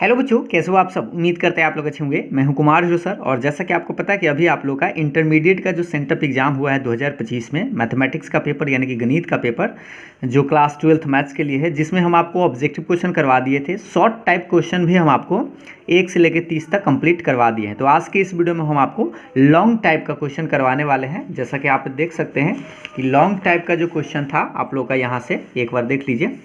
Hello बच्चों, कैसे हो आप सब। उम्मीद करते हैं आप लोग अच्छे होंगे। मैं हूं कुमार जो सर। और जैसा कि आपको पता है कि अभी आप लोग का इंटरमीडिएट का जो सेंटअप एग्जाम हुआ है 2025 में, मैथमेटिक्स का पेपर यानी कि गणित का पेपर जो क्लास 12th मैथ्स के लिए है, जिसमें हम आपको ऑब्जेक्टिव क्वेश्चन करवा दिए थे। शॉर्ट टाइप क्वेश्चन भी हम आपको 1 से लेकर 30 तक कंप्लीट करवा दिए हैं। तो आज के इस वीडियो में हम आपको लॉन्ग टाइप का क्वेश्चन करवाने वाले हैं। जैसा कि आप देख सकते हैं कि लॉन्ग टाइप का जो क्वेश्चन था आप लोग का, यहाँ से एक बार देख लीजिए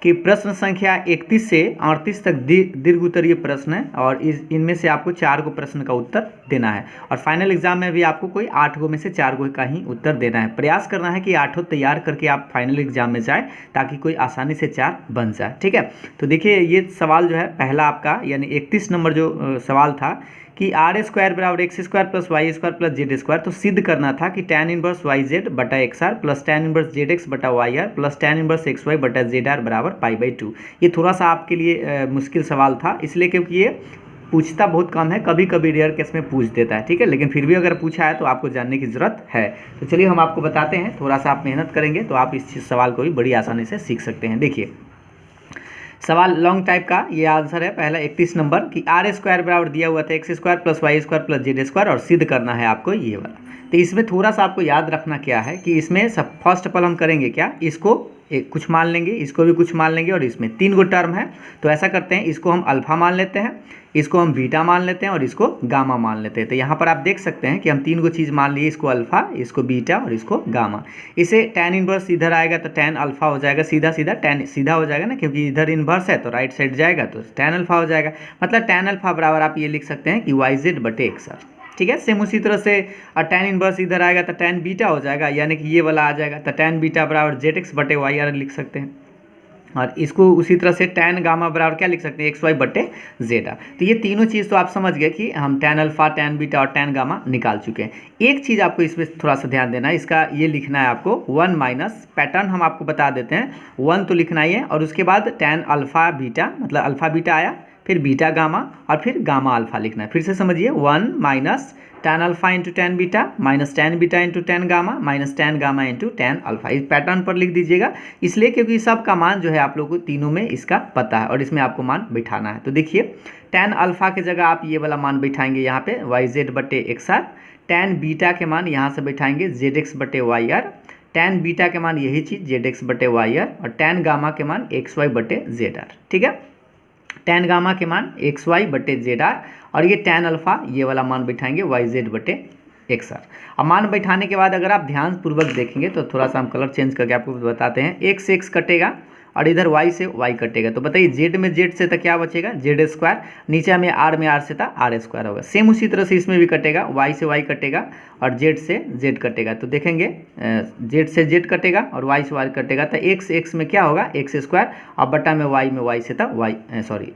कि प्रश्न संख्या 31 से 38 तक दीर्घ उत्तरीय प्रश्न है और इनमें से आपको 4 गो प्रश्न का उत्तर देना है। और फाइनल एग्जाम में भी आपको कोई 8 गो में से 4 गो का ही उत्तर देना है। प्रयास करना है कि 8 तैयार करके आप फाइनल एग्जाम में जाए, ताकि कोई आसानी से 4 बन जाए। ठीक है, तो देखिए ये सवाल जो है पहला आपका यानी 31 नंबर जो सवाल था कि आर स्क्वायर बराबर X square plus Y square plus Z square. तो सिद्ध करना था कि tan इनवर्स वाई जेड बटा X R plus tan inverse Z X बटा Y R plus tan inverse X Y बटा जेड आर बराबर π/2। ये थोड़ा सा आपके लिए मुश्किल सवाल था, इसलिए क्योंकि ये पूछता बहुत कम है, कभी कभी रेयर केस में पूछ देता है। ठीक है, लेकिन फिर भी अगर पूछा है तो आपको जानने की ज़रूरत है। तो चलिए हम आपको बताते हैं, थोड़ा सा आप मेहनत करेंगे तो आप इस सवाल को भी बड़ी आसानी से सीख सकते हैं। देखिए सवाल लॉन्ग टाइप का ये आंसर है पहला 31 नंबर कि आर स्क्वायर बराबर दिया हुआ था x square plus Y square plus Z square और सिद्ध करना है आपको ये वाला। तो इसमें थोड़ा सा आपको याद रखना क्या है कि इसमें सब फर्स्ट ऑफ ऑल हम करेंगे क्या, इसको कुछ मान लेंगे, इसको भी कुछ मान लेंगे और इसमें 3 गो टर्म है। तो ऐसा करते हैं, इसको हम अल्फा मान लेते हैं, इसको हम बीटा मान लेते हैं और इसको गामा मान लेते हैं। तो यहाँ पर आप देख सकते हैं कि हम 3 गो चीज़ मान लिए, इसको अल्फा, इसको बीटा और इसको गामा। इसे tan इनवर्स इधर आएगा तो tan अल्फा हो जाएगा, सीधा सीधा tan सीधा हो जाएगा ना, क्योंकि इधर इनवर्स है तो राइट साइड जाएगा तो tan अल्फा हो जाएगा। मतलब tan अल्फा बराबर आप ये लिख सकते हैं कि वाई जेड बटे एक्स आर। ठीक है, सेम उसी तरह से tan इनवर्स इधर आएगा तो tan बीटा हो जाएगा, यानी कि ये वाला आ जाएगा तो tan बीटा बराबर जेड एक्स बटे वाई आर लिख सकते हैं। और इसको उसी तरह से tan गामा बराबर क्या लिख सकते हैं, एक्स वाई बटे जेड आर। तो ये तीनों चीज़ तो आप समझ गए कि हम tan अल्फा, tan बीटा और tan गामा निकाल चुके हैं। एक चीज़ आपको इसमें थोड़ा सा ध्यान देना है, इसका ये लिखना है आपको 1 माइनस पैटर्न हम आपको बता देते हैं। 1 तो लिखना ही है और उसके बाद tan अल्फा बीटा, मतलब अल्फा बीटा आया, फिर बीटा गामा और फिर गामा अल्फा लिखना है। फिर से समझिए, 1 minus tan alpha into tan beta minus tan beta into tan gamma minus tan gamma into tan alpha. इस पैटर्न पर लिख दीजिएगा, इसलिए क्योंकि सब का मान जो है आप लोग को तीनों में इसका पता है और इसमें आपको मान बिठाना है। तो देखिए tan अल्फा की जगह आप ये वाला मान बिठाएंगे यहाँ पे वाई जेड बटे एक्स आर, tan बीटा के मान यहाँ से बिठाएंगे जेड एक्स बटे वाई आर, tan बीटा के मान यही चीज़ जेड एक्स बटे वाई आर और tan गामा के मान एक्स वाई बटे जेड आर। ठीक है, tan गामा के मान एक्स वाई बटे जेड आर और ये tan अल्फा ये वाला मान बिठाएंगे वाई जेड बटे एक्स आर। अब मान बैठाने के बाद अगर आप ध्यान पूर्वक देखेंगे तो थोड़ा सा हम कलर चेंज करके आपको बताते हैं। एक्स से एक्स कटेगा और इधर y से y कटेगा, तो बताइए z में z से तो क्या बचेगा, जेड स्क्वायर, नीचे में r से था आर स्क्वायर होगा। सेम उसी तरह से इसमें भी कटेगा, y से y कटेगा और z से z कटेगा। तो देखेंगे z से z कटेगा और y से y कटेगा, तो x में क्या होगा, एक्स स्क्वायर और बटा में y से था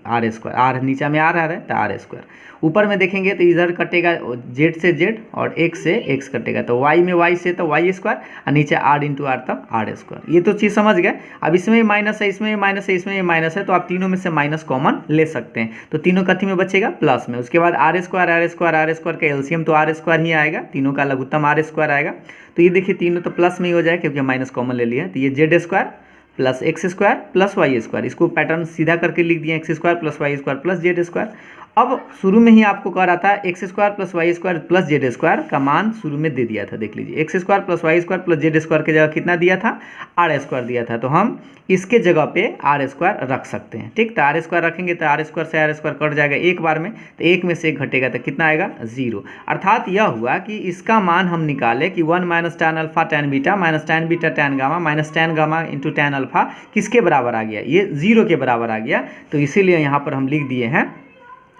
आर स्क्वायर, आर नीचे में आर आ रहा है तो आर स्क्वायर। ऊपर में देखेंगे तो इधर कटेगा z से z और x से x कटेगा, तो y में y से तो y स्क्वायर और नीचे r इंटू आर था आर स्क्वायर। ये तो चीज़ समझ गए। अब इसमें माइनस है, इसमें माइनस है, इसमें माइनस है, तो आप तीनों में से माइनस कॉमन ले सकते हैं। तो तीनों कथी में बचेगा, प्लस में। उसके बाद आर स्क्वायर का एलसीएम तो आर स्क्वायर ही आएगा, तीनों का लघुत्तम आर स्क्वायर आएगा। तो ये देखिए तीनों तो प्लस में ही हो जाए क्योंकि माइनस कॉमन ले लिया। तो ये z square plus x square plus Y square, इसको पैटर्न सीधा करके लिख दिया, x square plus Y square plus Z square. अब शुरू में ही आपको कह रहा था x square plus Y square plus Z square का मान शुरू में दे दिया था। देख लीजिए, x square plus Y square plus Z square की जगह कितना दिया था, आर स्क्वायर दिया था। तो हम इसके जगह पे आर स्क्वायर रख सकते हैं। ठीक, तो आर स्क्वायर रखेंगे तो आर स्क्वायर से आर स्क्वायर कट जाएगा एक बार में, तो एक में से एक घटेगा तो कितना आएगा, 0। अर्थात यह हुआ कि इसका मान हम निकाले कि 1 minus tan alpha tan beta minus tan beta tan gamma minus tan gamma into tan alpha किसके बराबर आ गया, ये 0 के बराबर आ गया। तो इसीलिए यहाँ पर हम लिख दिए हैं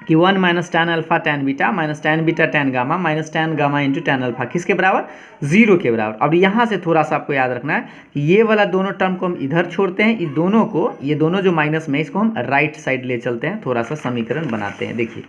कि 1 minus tan alpha tan beta minus tan beta tan gamma minus tan gamma into tan alpha किसके बराबर, 0 के बराबर। अब यहाँ से थोड़ा सा आपको याद रखना है कि ये वाला दोनों टर्म को हम इधर छोड़ते हैं, इस दोनों को, ये दोनों जो माइनस में इसको हम राइट साइड ले चलते हैं, थोड़ा सा समीकरण बनाते हैं। देखिए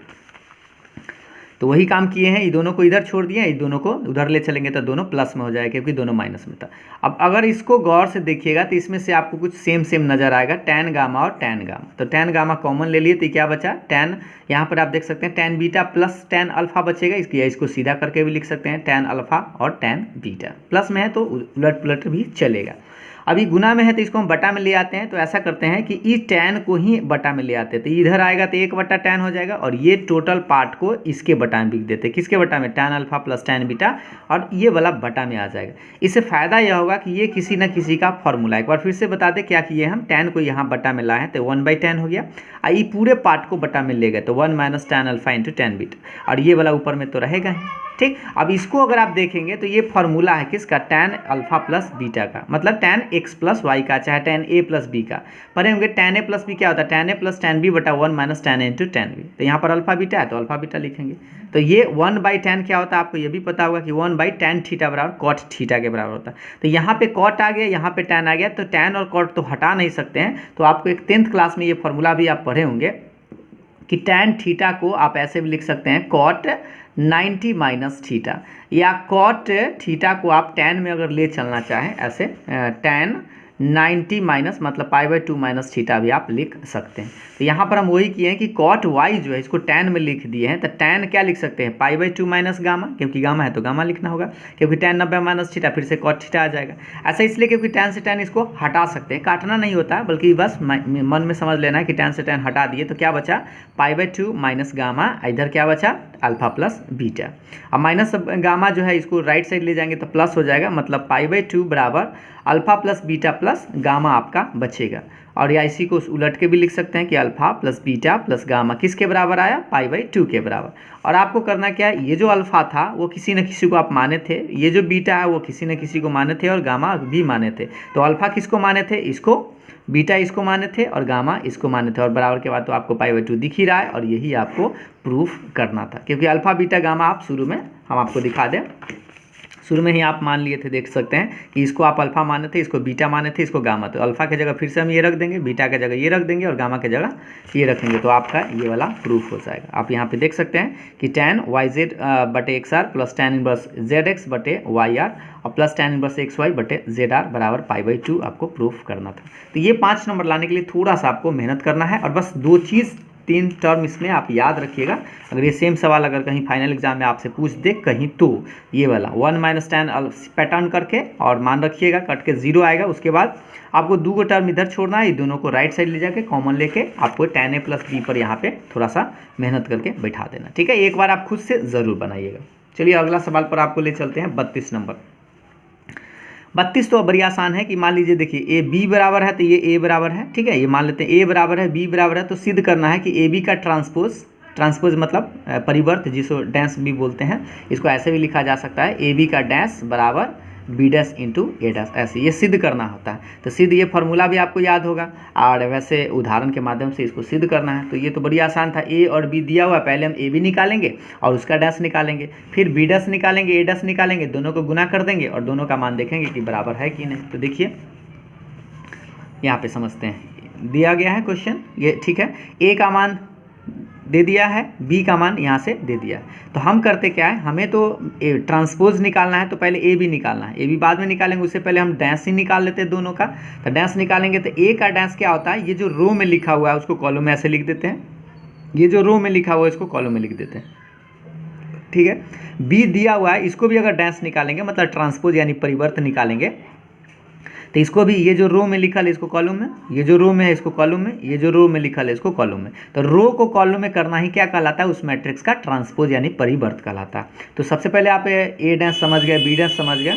तो वही काम किए हैं, ये दोनों को इधर छोड़ दिए, इस दोनों को उधर ले चलेंगे तो दोनों प्लस में हो जाएगा क्योंकि दोनों माइनस में था। अब अगर इसको गौर से देखिएगा तो इसमें से आपको कुछ सेम नज़र आएगा, tan गामा और tan गामा। तो tan गामा कॉमन ले लिए तो क्या बचा, tan, यहाँ पर आप देख सकते हैं tan beta plus tan alpha बचेगा, इसको सीधा करके भी लिख सकते हैं tan अल्फा और tan बीटा, प्लस में है तो उलट पुलट भी चलेगा। अभी गुना में है तो इसको हम बटा में ले आते हैं। तो ऐसा करते हैं कि इस tan को ही बटा में ले आते हैं, तो इधर आएगा तो 1/tan हो जाएगा और ये टोटल पार्ट को इसके बटा में लिख देते हैं। किसके बटा में? tan alpha plus tan beta, और ये वाला बटा में आ जाएगा। इससे फ़ायदा यह होगा कि ये किसी न किसी का फॉर्मूला, एक बार फिर से बता दें क्या किए हम, tan को यहाँ बटा में लाए हैं तो 1/tan हो गया, और ये पूरे पार्ट को बटा में ले गए तो 1 - tan alpha into tan beta, और ये वाला ऊपर में तो रहेगा ही। ठीक, अब इसको अगर आप देखेंगे तो ये फॉर्मूला है किसका? tan अल्फा प्लस बीटा का, मतलब tan x प्लस वाई का, चाहे tan a प्लस बी का। पढ़े होंगे tan a प्लस बी क्या होता है? tan a plus tan b बटा 1 - tan a into tan b। तो यहाँ पर अल्फा बीटा है तो अल्फा बीटा लिखेंगे। तो ये 1/tan क्या होता है आपको ये भी पता होगा कि 1/tan थीटा बराबर cot थीटा के बराबर होता है। तो यहाँ पे cot आ गया, यहाँ पे tan आ गया, तो tan और cot तो हटा नहीं सकते हैं। तो आपको एक 10th क्लास में ये फॉर्मूला भी आप पढ़े होंगे कि tan थीटा को आप ऐसे भी लिख सकते हैं cot 90 माइनस थीटा, या cot थीटा को आप tan में अगर ले चलना चाहें ऐसे tan 90 माइनस मतलब π/2 माइनस थीटा भी आप लिख सकते हैं। तो यहाँ पर हम वही किए हैं कि cot y जो है इसको tan में लिख दिए हैं, तो tan क्या लिख सकते हैं? π/2 माइनस गामा, क्योंकि गामा है तो गामा लिखना होगा, क्योंकि tan 90 माइनस थीटा फिर से cot थीटा आ जाएगा। ऐसा इसलिए क्योंकि tan से tan इसको हटा सकते हैं, काटना नहीं होता बल्कि बस मन में समझ लेना है कि tan से tan हटा दिए तो क्या बचा? π/2 माइनस गामा, इधर क्या बचा? Alpha plus beta. अब माइनस गामा जो है इसको राइट साइड ले जाएंगे तो प्लस हो जाएगा, मतलब π/2 बराबर alpha plus beta plus gamma आपका बचेगा। और या इसी को उलट के भी लिख सकते हैं कि alpha plus beta plus gamma किसके बराबर आया? π/2 के बराबर। और आपको करना क्या है, ये जो अल्फा था वो किसी न किसी को आप माने थे, ये जो बीटा है वो किसी न किसी को माने थे, और गामा भी माने थे। तो अल्फा किसको माने थे? इसको, बीटा इसको माने थे, और गामा इसको माने थे, और बराबर के बाद तो आपको π/2 दिख ही रहा है, और यही आपको प्रूफ करना था। क्योंकि अल्फा बीटा गामा आप शुरू में हम आपको दिखा दें, शुरू में ही आप मान लिए थे, देख सकते हैं कि इसको आप अल्फा माने थे, इसको बीटा माने थे, इसको गामा। तो अल्फा की जगह फिर से हम ये रख देंगे, बीटा की जगह ये रख देंगे, और गामा की जगह ये रखेंगे, तो आपका ये वाला प्रूफ हो जाएगा। आप यहाँ पे देख सकते हैं कि tan yz बटे xr plus tan inverse zx बटे yr और प्लस tan इनवर्स xy बटे zr बराबर π/2 आपको प्रूफ करना था। तो ये 5 नंबर लाने के लिए थोड़ा सा आपको मेहनत करना है, और बस 2 चीज़ 3 टर्म इसमें आप याद रखिएगा। अगर ये सेम सवाल अगर कहीं फाइनल एग्जाम में आपसे पूछ दे कहीं, तो ये वाला 1 - tan पैटर्न करके और मान रखिएगा, कट के 0 आएगा। उसके बाद आपको 2 टर्म इधर छोड़ना है, ये दोनों को राइट साइड ले जाके कॉमन लेके आपको tan a प्लस b पर यहाँ पे थोड़ा सा मेहनत करके बैठा देना। ठीक है, एक बार आप खुद से ज़रूर बनाइएगा। चलिए अगला सवाल पर आपको ले चलते हैं, 32 नंबर। 32 तो बड़ी आसान है कि मान लीजिए, देखिए ए बी बराबर है तो ये ए बराबर है, ठीक है, ये मान लेते हैं ए बराबर है बी बराबर है, तो सिद्ध करना है कि ए बी का ट्रांसपोज मतलब परिवर्त, जिसको डैश भी बोलते हैं, इसको ऐसे भी लिखा जा सकता है, ए बी का डैश बराबर बी डैश इंटू ए डैश, ऐसे ये सिद्ध करना होता है। तो सिद्ध ये फॉर्मूला भी आपको याद होगा, और वैसे उदाहरण के माध्यम से इसको सिद्ध करना है। तो ये तो बड़ी आसान था, ए और बी दिया हुआ, पहले हम ए बी निकालेंगे और उसका डैश निकालेंगे, फिर बी डैश निकालेंगे, ए डैश निकालेंगे, दोनों को गुना कर देंगे और दोनों का मान देखेंगे कि बराबर है कि नहीं। तो देखिए यहाँ पे समझते हैं, दिया गया है क्वेश्चन ये, ठीक है, ए का मान दे दिया है, बी का मान यहाँ से दे दिया है। तो हम करते क्या है, हमें तो ट्रांसपोज निकालना है, तो पहले ए बी निकालना है, ए बी बाद में निकालेंगे, उससे पहले हम डैश ही निकाल लेते हैं दोनों का। तो डैश निकालेंगे तो ए का डैश क्या होता है, ये जो रो में लिखा हुआ है उसको कॉलम में ऐसे लिख देते हैं, ये जो रो में लिखा हुआ है इसको कॉलम में लिख देते हैं, ठीक है। बी दिया हुआ है, इसको भी अगर डैश निकालेंगे मतलब ट्रांसपोज यानी परिवर्तन निकालेंगे, तो इसको भी, ये जो रो में लिखा है इसको कॉलम में, ये जो रो में है इसको कॉलम में, ये जो रो में लिखा है इसको कॉलम में। तो रो को कॉलम में करना ही क्या कहलाता है, उस मैट्रिक्स का ट्रांसपोज यानी परिवर्त कहलाता है। तो सबसे पहले आप ए डैश समझ गए, बी डैश समझ गए,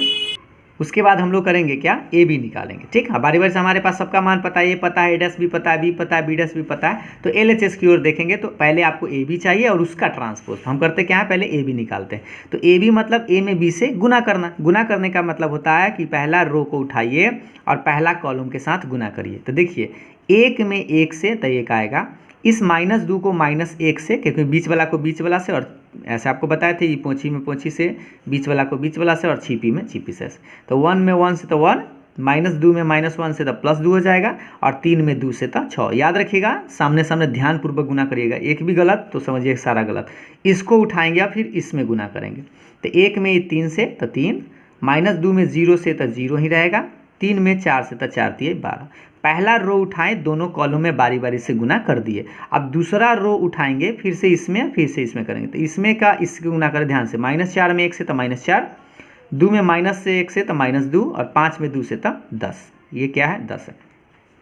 उसके बाद हम लोग करेंगे क्या, ए बी निकालेंगे, ठीक है। बारी बारी से हमारे पास सबका मान पता है, ए पता है, ए डैश भी पता है, बी पता है, बी डैश भी पता है। तो LHS की ओर देखेंगे तो पहले आपको ए बी चाहिए और उसका ट्रांसपोज। हम करते क्या है, पहले ए बी निकालते हैं। तो ए बी मतलब ए में बी से गुना करना, गुना करने का मतलब होता है कि पहला रो को उठाइए और पहला कॉलम के साथ गुना करिए। तो देखिए 1 में 1 से तो 1 आएगा, इस -2 को -1 से, क्योंकि बीच वाला को बीच वाला से, और ऐसे आपको बताए थे, पोंछी में पोंछी से, बीच वाला को बीच वाला से, और छिपी में छिपी से। तो 1 में 1 से तो 1, -2 में -1 से तो +2 हो जाएगा, और 3 में 2 से तो 6। याद रखिएगा, सामने सामने ध्यानपूर्वक गुना करिएगा, एक भी गलत तो समझिए सारा गलत। इसको उठाएंगे और फिर इसमें गुना करेंगे। तो 1 में 3 से तो 3, -2 में 0 से तो 0 ही रहेगा, 3 में 4 से तो 4 3 12। पहला रो उठाएं, दोनों कॉलम में बारी बारी से गुना कर दिए। अब दूसरा रो उठाएंगे, फिर से इसमें, फिर से इसमें करेंगे। तो इसमें का इसके गुना करें ध्यान से, -4 में 1 से तो -4, 2 में -1 से तो -2, और 5 में 2 से तो 10। ये क्या है 10 है।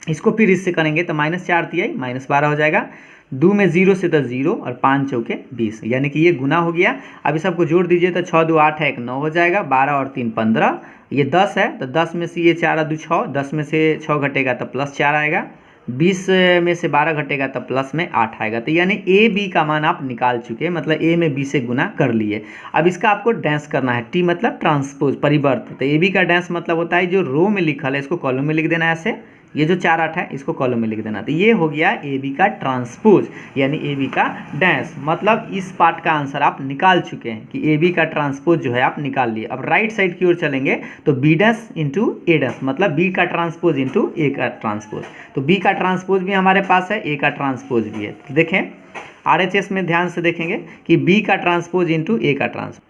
इसको फिर इससे करेंगे तो -4 -12 हो जाएगा। 2 में 0 से तो 0 और 5 चौके 20, यानी कि ये गुना हो गया। अब इस सबको जोड़ दीजिए तो 6 2 8 है 1 9 हो जाएगा। 12 और 3 15, ये 10 है तो 10 में से ये 4 2 6, 10 में से 6 घटेगा तो +4 आएगा। 20 में से 12 घटेगा तो प्लस में 8 आएगा। तो यानी ए बी का मान आप निकाल चुके हैं, मतलब ए में बी से गुना कर लिए। अब इसका आपको डैश करना है, टी मतलब ट्रांसपोज परिवर्त। तो ए बी का डैश मतलब होता है जो रो में लिखा है इसको कॉलम में लिख देना है ऐसे, ये जो 4 8 है इसको कॉलम में लिख देना। तो ये हो गया ए बी का ट्रांसपोज यानी ए बी का डैश। मतलब इस पार्ट का आंसर आप निकाल चुके हैं कि ए बी का ट्रांसपोज जो है आप निकाल लिए। अब राइट साइड की ओर चलेंगे तो बी डैश इंटू ए डैश, मतलब बी का ट्रांसपोज इंटू ए का ट्रांसपोज। तो बी का ट्रांसपोज भी हमारे पास है, ए का ट्रांसपोज भी है। तो देखें RHS में ध्यान से देखेंगे कि बी का ट्रांसपोज इंटू ए का ट्रांसपोज।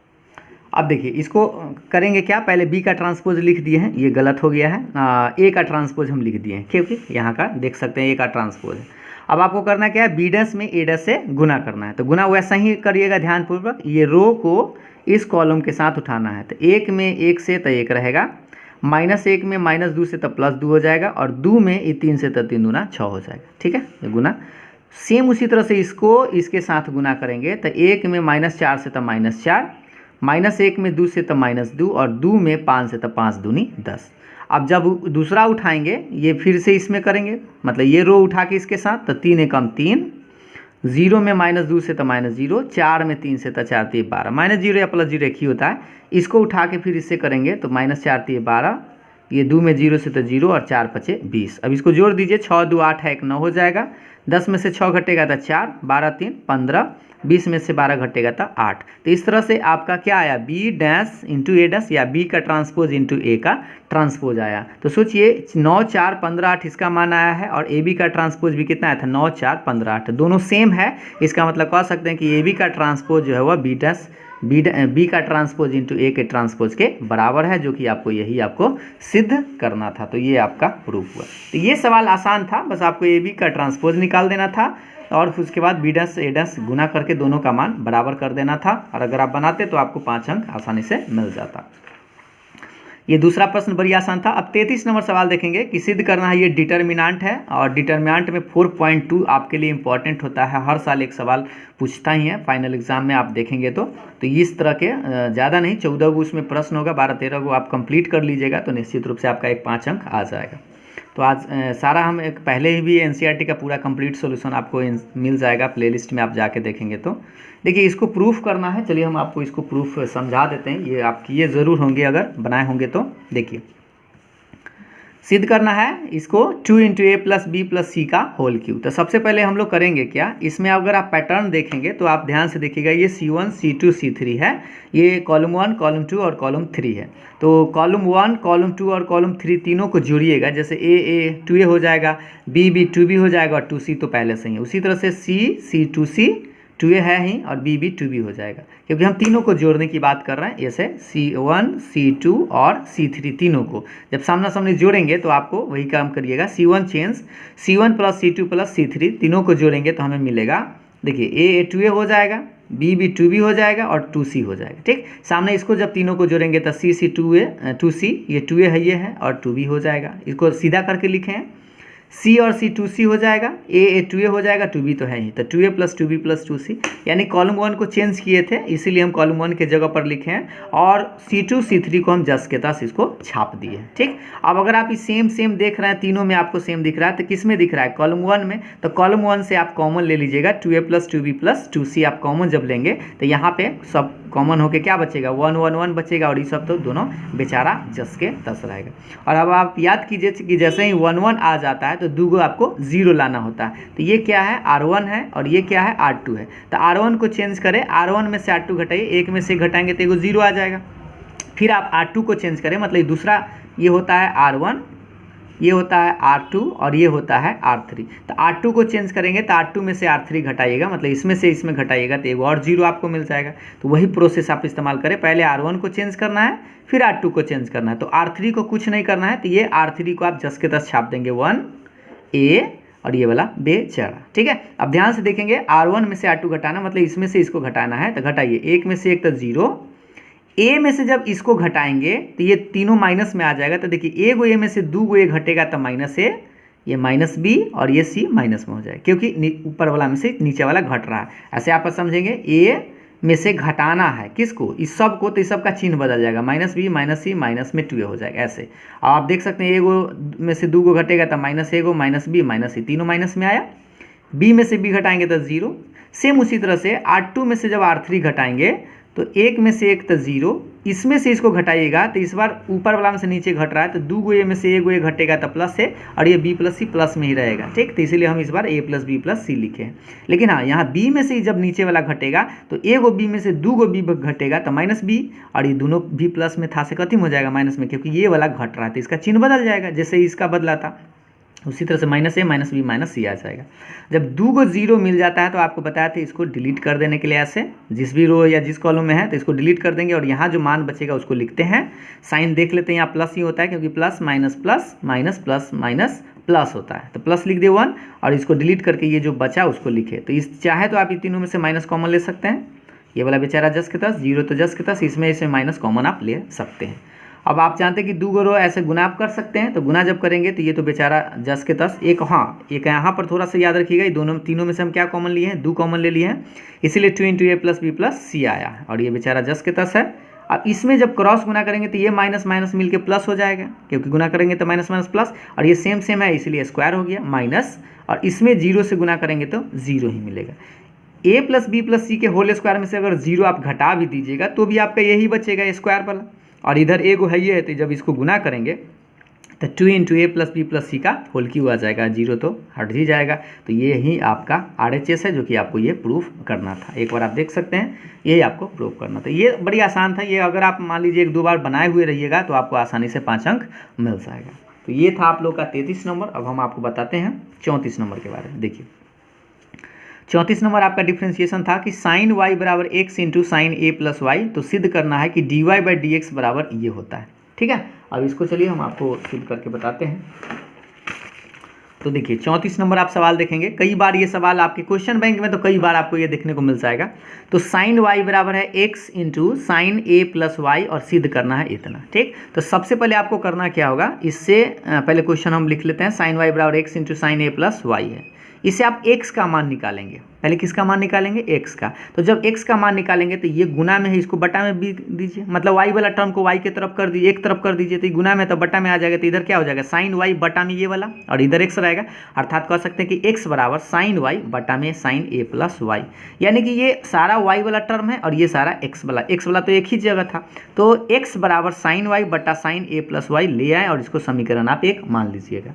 अब देखिए इसको करेंगे क्या, पहले बी का ट्रांसपोज लिख दिए हैं, ये गलत हो गया है। ए का ट्रांसपोज हम लिख दिए हैं, क्योंकि यहाँ का देख सकते हैं ए का ट्रांसपोज है। अब आपको करना क्या है, बी डैश में ए डैश से गुना करना है। तो गुना वैसा ही करिएगा ध्यानपूर्वक, ये रो को इस कॉलम के साथ उठाना है। तो 1 में 1 से तो 1 रहेगा, -1 में -2 से तो +2 हो जाएगा, और 2 में ये 3 से तो 3 दूना 6 हो जाएगा। ठीक है, ये गुना। सेम उसी तरह से इसको इसके साथ गुना करेंगे तो 1 में -4 से तो -4, -1 में 2 से तो -2, और 2 में 5 से तो 5 दूनी 10। अब जब दूसरा उठाएंगे ये फिर से इसमें करेंगे, मतलब ये रो उठा के इसके साथ तो 3 एकम 3, 0 में -2 से तो -0, 4 में 3 से तो 4 3 12, -0 या +0 एक ही होता है। इसको उठा के फिर इससे करेंगे तो -4 3 12, ये 2 में 0 से तो 0 और 4 5 20। अब इसको जोड़ दीजिए, 6 2 8 है 1 9 हो जाएगा। 10 में से 6 घटेगा तो 4, 12 3 15, 20 में से 12 घटेगा तो 8। तो इस तरह से आपका क्या आया, बी डैश इंटू ए डैश या बी का ट्रांसपोज इंटू ए का ट्रांसपोज आया। तो सोचिए 9 4 15 8 इसका मान आया है, और ए बी का ट्रांसपोज भी कितना आया था 9 4 15 8, दोनों सेम है। इसका मतलब कह सकते हैं कि ए बी का ट्रांसपोज जो है वह बी डैश बी का ट्रांसपोज इंटू ए के ट्रांसपोज के बराबर है, जो कि आपको यही आपको सिद्ध करना था। तो ये आपका प्रूफ हुआ। तो ये सवाल आसान था, बस आपको ए बी का ट्रांसपोज निकाल देना था, और फिर उसके बाद बी डैश ए डैश गुना करके दोनों का मान बराबर कर देना था। और अगर आप बनाते तो आपको 5 अंक आसानी से मिल जाता। ये दूसरा प्रश्न बड़ी आसान था। अब 33 नंबर सवाल देखेंगे कि सिद्ध करना है, ये डिटर्मिनेंट है, और डिटर्मिनेंट में 4.2 आपके लिए इंपॉर्टेंट होता है, हर साल एक सवाल पूछता ही है फाइनल एग्जाम में आप देखेंगे तो इस तरह के ज़्यादा नहीं 14 गो उसमें प्रश्न होगा, 12-13 गो आप कंप्लीट कर लीजिएगा तो निश्चित रूप से आपका एक 5 अंक आ जाएगा। तो आज सारा हम एक पहले ही भी NCERT का पूरा कंप्लीट सॉल्यूशन आपको मिल जाएगा, प्लेलिस्ट में आप जाके देखेंगे तो। देखिए इसको प्रूफ करना है, चलिए हम आपको इसको प्रूफ समझा देते हैं, ये आप किए ज़रूर होंगे अगर बनाए होंगे तो। देखिए सिद्ध करना है इसको 2 × a + b + c का होल क्यूब। तो सबसे पहले हम लोग करेंगे क्या, इसमें अगर आप पैटर्न देखेंगे तो आप ध्यान से देखिएगा, ये C1 C2 C3 है, ये कॉलम 1 कॉलम 2 और कॉलम 3 है। तो कॉलम 1 कॉलम 2 और कॉलम 3 तीनों को जोड़िएगा, जैसे A 2A हो जाएगा, B 2B हो जाएगा, और 2C तो पहले से ही है। उसी तरह से C 2C 2A है ही, और B 2B हो जाएगा, क्योंकि हम तीनों को जोड़ने की बात कर रहे हैं। ऐसे C1 C2 और C3 तीनों को जब सामना सामने जोड़ेंगे तो आपको वही काम करिएगा, C1 change C1 + C2 + C3 तीनों को जोड़ेंगे तो हमें मिलेगा, देखिए A 2A हो जाएगा, B 2B हो जाएगा, और 2C हो जाएगा। ठीक, सामने इसको जब तीनों को जोड़ेंगे तो C 2C, ये 2A है, ये है, और 2B हो जाएगा। इसको सीधा करके लिखे हैं, C और C 2C हो जाएगा, A 2A हो जाएगा, 2B तो है ही, तो 2A + 2B + 2C, यानी कॉलम 1 को चेंज किए थे इसीलिए हम कॉलम 1 के जगह पर लिखे हैं, और C2 C3 को हम जस के तस इसको छाप दिए। ठीक, अब अगर आप इस सेम देख रहे हैं, तीनों में आपको सेम दिख रहा है, तो किस में दिख रहा है, कॉलम 1 में। तो कॉलम 1 से आप कॉमन ले लीजिएगा, 2A + 2B + 2C आप कॉमन जब लेंगे तो यहाँ पे सब कॉमन होके क्या बचेगा, 1 1 1 बचेगा, और ये सब तो दोनों बेचारा जस के तस रहेगा। और अब आप याद कीजिए कि जैसे ही 1 1 आ जाता है तो 2 को आपको 0 लाना होता है। तो ये क्या है, R1 है, और ये क्या है, R2 है। तो R1 को चेंज करें, R1 में से R2 घटाइए, 1 में से घटाएंगे तो एगो 0 आ जाएगा। फिर आप R2 को चेंज करें, मतलब दूसरा ये होता है R1, ये होता है R2, और ये होता है R3। तो R2 को चेंज करेंगे तो R2 में से R3 घटाइएगा, मतलब इसमें से इसमें घटाइएगा तो एक और 0 आपको मिल जाएगा। तो वही प्रोसेस आप इस्तेमाल करें, पहले R1 को चेंज करना है, फिर R2 को चेंज करना है। तो R3 को कुछ नहीं करना है, तो ये R3 को आप जस के तस छाप देंगे 1A, और ये वाला बेचारा। ठीक है, अब ध्यान से देखेंगे, R1 में से R2 घटाना मतलब इसमें से इसको घटाना है, तो घटाइए, 1 में से 1 तो 0, ए में से जब इसको घटाएंगे तो ये तीनों माइनस में आ जाएगा। तो देखिए ए में से 2 ए घटेगा तो माइनस ए, ये माइनस बी और ये सी माइनस में हो जाएगा, क्योंकि ऊपर वाला में से नीचे वाला घट रहा है। ऐसे आप समझेंगे ए में से घटाना है किसको, इस सब को, तो इस सब का चिन्ह बदल जाएगा, माइनस बी माइनस सी माइनस में 2 हो जाएगा। ऐसे अब आप देख सकते हैं ए गो में से 2 गो घटेगा तो माइनस ए गो माइनस बी माइनस सी, तीनों माइनस में आया। बी में से बी घटाएंगे तो 0। सेम उसी तरह से R2 में से जब R3 घटाएंगे तो 1 में से 1 तो 0, इसमें से इसको घटाइएगा तो इस बार ऊपर वाला में से नीचे घट रहा है, तो 2 गो ए में से 1 गो ए घटेगा तो प्लस है, और ये बी प्लस सी प्लस में ही रहेगा। ठीक, तो इसीलिए हम इस बार ए प्लस बी प्लस सी लिखे हैं। लेकिन हाँ, यहाँ बी में से जब नीचे वाला घटेगा तो 1 गो बी में से 2 गो बी घटेगा तो माइनस बी, और ये दोनों बी प्लस में था से खत्म हो जाएगा माइनस में, क्योंकि ये वाला घट रहा है तो इसका चिन्ह बदल जाएगा जैसे इसका बदला था। उसी तरह से माइनस ए माइनस बी माइनस सी आ जाएगा। जब 2 गो 0 मिल जाता है तो आपको बताया था इसको डिलीट कर देने के लिए, ऐसे जिस भी रो या जिस कॉलम में है तो इसको डिलीट कर देंगे, और यहाँ जो मान बचेगा उसको लिखते हैं। साइन देख लेते हैं, यहाँ प्लस ही होता है क्योंकि plus minus plus minus plus minus plus होता है, तो प्लस लिख दे 1, और इसको डिलीट करके ये जो बचा उसको लिखे। तो इस चाहे तो आप इन तीनों में से माइनस कॉमन ले सकते हैं, ये वाला बेचारा जस के तस, 0 तो जस के तस, इसमें माइनस कॉमन आप ले सकते हैं। अब आप जानते हैं कि 2 गो रो ऐसे गुना आप कर सकते हैं, तो गुना जब करेंगे तो ये तो बेचारा जस के तस, एक हाँ एक यहाँ पर थोड़ा सा याद रखिएगा, ये दोनों तीनों में से हम क्या कॉमन लिए हैं, 2 कॉमन ले लिए हैं, इसीलिए 2 × ए प्लस बी प्लस सी आया, और ये बेचारा जस के तस है। अब इसमें जब क्रॉस गुना करेंगे तो ये माइनस माइनस मिल के प्लस हो जाएगा, क्योंकि गुना करेंगे तो माइनस माइनस प्लस, और ये सेम है इसलिए स्क्वायर हो गया माइनस, और इसमें 0 से गुना करेंगे तो 0 ही मिलेगा। ए प्लस बी प्लस सी के होल स्क्वायर में से अगर 0 आप घटा भी दीजिएगा तो भी आपका यही बचेगा स्क्वायर वाला, और इधर ए गो है ये है, तो जब इसको गुना करेंगे तो 2 × ए प्लस बी प्लस सी का होल क्यूब आ जाएगा, 0 तो हट ही जाएगा। तो ये ही आपका RHS है जो कि आपको ये प्रूफ करना था। एक बार आप देख सकते हैं, यही आपको प्रूफ करना था। ये बड़ी आसान था, ये अगर आप मान लीजिए 1-2 बार बनाए हुए रहिएगा तो आपको आसानी से 5 अंक मिल जाएगा। तो ये था आप लोग का 33 नंबर। अब हम आपको बताते हैं 34 नंबर के बारे में। देखिए 34 नंबर आपका डिफ्रेंशिएशन था कि साइन वाई बराबर x into sine a plus y, तो सिद्ध करना है कि d y by d x बराबर ये होता है। ठीक है, अब इसको चलिए हम आपको सिद्ध करके बताते हैं। तो देखिए 34 नंबर आप सवाल देखेंगे, कई बार ये सवाल आपके क्वेश्चन बैंक में तो कई बार आपको ये देखने को मिल जाएगा। तो साइन वाई बराबर है x into sine a plus Y, और सिद्ध करना है इतना। ठीक, तो सबसे पहले आपको करना क्या होगा, इससे पहले क्वेश्चन हम लिख लेते हैं। साइन वाई बराबर x into sine a plus Y है, इससे आप x का मान निकालेंगे। पहले किसका मान निकालेंगे, x का। तो जब x का मान निकालेंगे तो ये गुना में है, इसको बटा में भी दीजिए, मतलब y वाला टर्म को y की तरफ कर दीजिए, एक तरफ कर दीजिए, तो ये गुना में तो बटा में आ जाएगा। तो इधर क्या हो जाएगा, साइन y बटा में ये वाला, और इधर x रहेगा। अर्थात कह सकते हैं कि x बराबर साइन y बटा में साइन a प्लस वाई, यानी कि ये सारा y वाला टर्म है और ये सारा x वाला तो एक ही जगह था। तो x बराबर साइन y बटा साइन a प्लस वाई ले आए, और इसको समीकरण आप 1 मान लीजिएगा।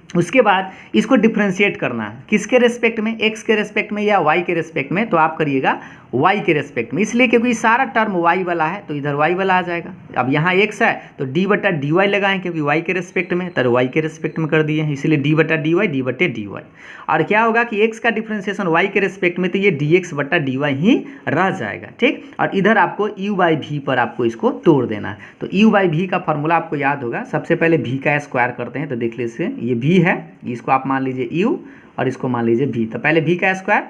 उसके बाद इसको डिफ्रेंशिएट करना है, किसके रेस्पेक्ट में, x के रेस्पेक्ट में या y के रेस्पेक्ट में, तो आप करिएगा y के रेस्पेक्ट में, इसलिए क्योंकि सारा टर्म y वाला है तो इधर y वाला आ जाएगा। अब यहाँ x है तो d बटा डी वाई लगाएं, क्योंकि y के रेस्पेक्ट में, तो y के रेस्पेक्ट में कर दिए हैं, इसलिए d बटा डी वाई डी बटे डी वाई। और क्या होगा कि x का डिफ्रेंशिएशन y के रेस्पेक्ट में, तो ये dx बटा डी वाई ही रह जाएगा। ठीक, और इधर आपको u बाई v पर आपको इसको तोड़ देना है। तो u बाई v का फॉर्मूला आपको याद होगा, सबसे पहले v का स्क्वायर करते हैं। तो देख लीजिए ये v है, इसको आप मान लीजिए u और इसको मान लीजिए v। तो पहले v का स्क्वायर,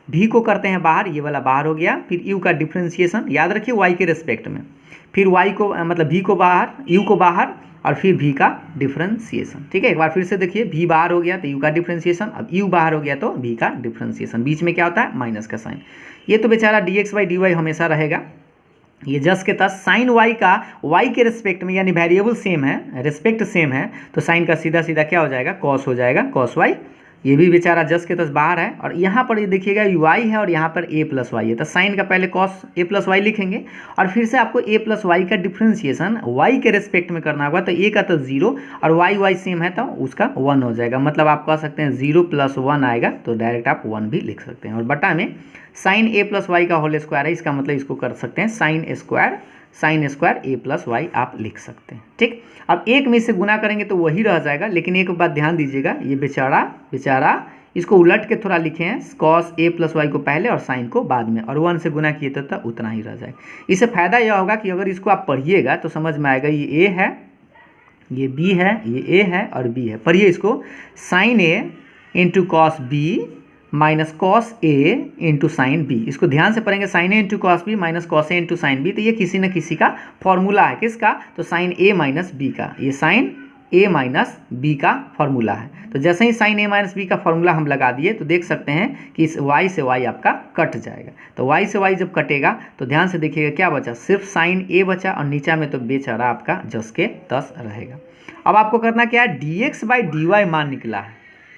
v को करते हैं बाहर, ये वाला बाहर हो गया, फिर u का डिफ्रेंशिएशन याद रखिए y के रेस्पेक्ट में, फिर y को मतलब v को बाहर, u को बाहर, और फिर v का डिफ्रेंशिएशन। ठीक है, एक बार फिर से देखिए, v बाहर हो गया तो u का डिफ्रेंशिएशन, अब u बाहर हो गया तो v का डिफ्रेंशिएशन, बीच में क्या होता है, माइनस का साइन। ये तो बेचारा dx बाई डी वाई हमेशा रहेगा, ये जस्ट के तस साइन y का y के रेस्पेक्ट में, यानी वेरिएबल सेम है, रेस्पेक्ट सेम है, तो साइन का सीधा सीधा क्या हो जाएगा, कॉस हो जाएगा, कॉस y। ये भी बेचारा जस्ट के तस बाहर है, और यहाँ पर ये देखिएगा y है और यहाँ पर a प्लस वाई है, तो साइन का पहले कॉस a प्लस वाई लिखेंगे, और फिर से आपको a प्लस वाई का डिफ्रेंशिएशन y के रेस्पेक्ट में करना होगा। तो a का तो 0 और y सेम है तो उसका 1 हो जाएगा, मतलब आप कह सकते हैं 0 + 1 आएगा, तो डायरेक्ट आप 1 भी लिख सकते हैं। और बटा में साइन a प्लस वाई का होल स्क्वायर है, इसका मतलब इसको कर सकते हैं sine square a plus y आप लिख सकते हैं। ठीक, अब एक में से गुना करेंगे तो वही रह जाएगा, लेकिन एक बात ध्यान दीजिएगा, ये बेचारा इसको उलट के थोड़ा लिखे हैं, कॉस a प्लस वाई को पहले और साइन को बाद में, और 1 से गुना किए तो उतना ही रह जाएगा। इससे फायदा यह होगा कि अगर इसको आप पढ़िएगा तो समझ में आएगा, ये a है, ये b है, ये a है और b है। पढ़िए इसको, sine a into cos b minus cos A into sine B. इसको ध्यान से पढ़ेंगे, sine A into cos B minus cos A into sine B. तो ये किसी न किसी का फॉर्मूला है, किसका? तो साइन ए माइनस बी का। ये साइन ए माइनस बी का फॉर्मूला है। तो जैसे ही साइन ए माइनस बी का फॉर्मूला हम लगा दिए तो देख सकते हैं कि इस y से y आपका कट जाएगा। तो y से y जब कटेगा तो ध्यान से देखिएगा क्या बचा, सिर्फ साइन ए बचा और नीचा में तो बेचारा आपका जस के तस रहेगा। अब आपको करना क्या है, dx बाई डी वाई मान निकला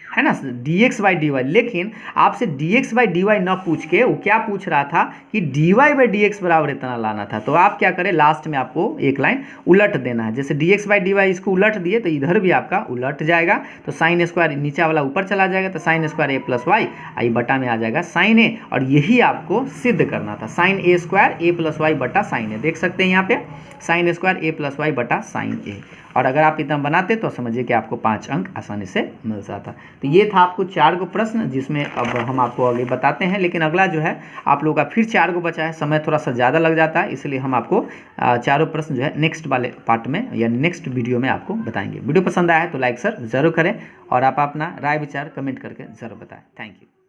है ना, dx बाई डी वाई। लेकिन आपसे dx बाई डी वाई न पूछ के वो क्या पूछ रहा था कि dy बाई डी एक्स बराबर इतना लाना था। तो आप क्या करें, लास्ट में आपको एक लाइन उलट देना है। जैसे dx बाई डी वाई इसको उलट दिए तो इधर भी आपका उलट जाएगा। तो साइन स्क्वायर नीचे वाला ऊपर चला जाएगा, तो साइन स्क्वायर ए प्लस वाई आई बटा में आ जाएगा साइन ए। और यही आपको सिद्ध करना था, साइन ए स्क्वायर ए प्लस वाई बटा साइन ए। देख सकते हैं यहाँ पे साइन स्क्वायर ए प्लस वाई बटा साइन ए। और अगर आप इतना बनाते तो समझिए कि आपको 5 अंक आसानी से मिल जाता। तो ये था आपको 4 गो प्रश्न, जिसमें अब हम आपको आगे बताते हैं। लेकिन अगला जो है आप लोगों का फिर 4 गो बचा है, समय थोड़ा सा ज़्यादा लग जाता है, इसलिए हम आपको 4 प्रश्न जो है नेक्स्ट वाले पार्ट में यानी नेक्स्ट वीडियो में आपको बताएंगे। वीडियो पसंद आया है तो लाइक सर ज़रूर करें और आप अपना राय विचार कमेंट करके ज़रूर बताएं। Thank you.